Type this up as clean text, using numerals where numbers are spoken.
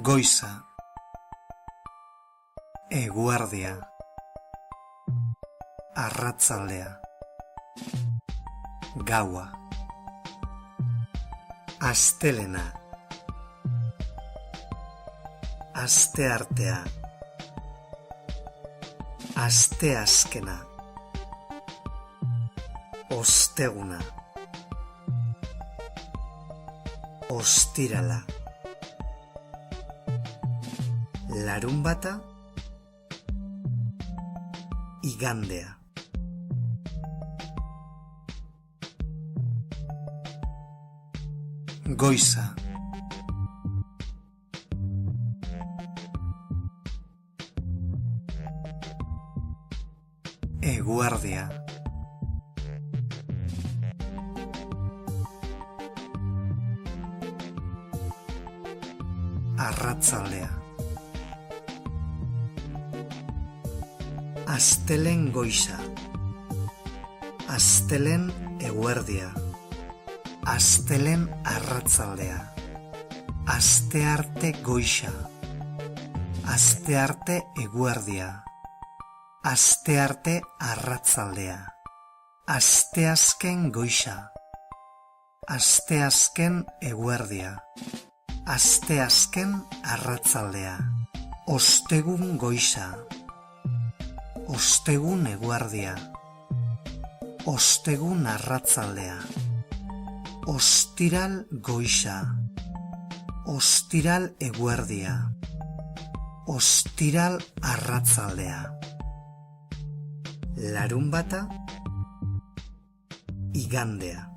Goiza, eguerdia, arratzaldea, gaua, astelena, asteartea, asteazkena, osteguna, ostirala, larunbata, igandea. Goiza, eguerdia, arratzaldea, astelen goiza, astelen eguerdia, astelen arratzaldea, astearte goiza, astearte eguerdia, astearte arratzaldea, asteazken goiza, asteazken eguerdia, asteazken arratzaldea, ostegun goiza, ostegun eguerdia, ostegun arratzaldea, ostiral goiza, ostiral eguerdia, ostiral arratzaldea, larunbata, igandea.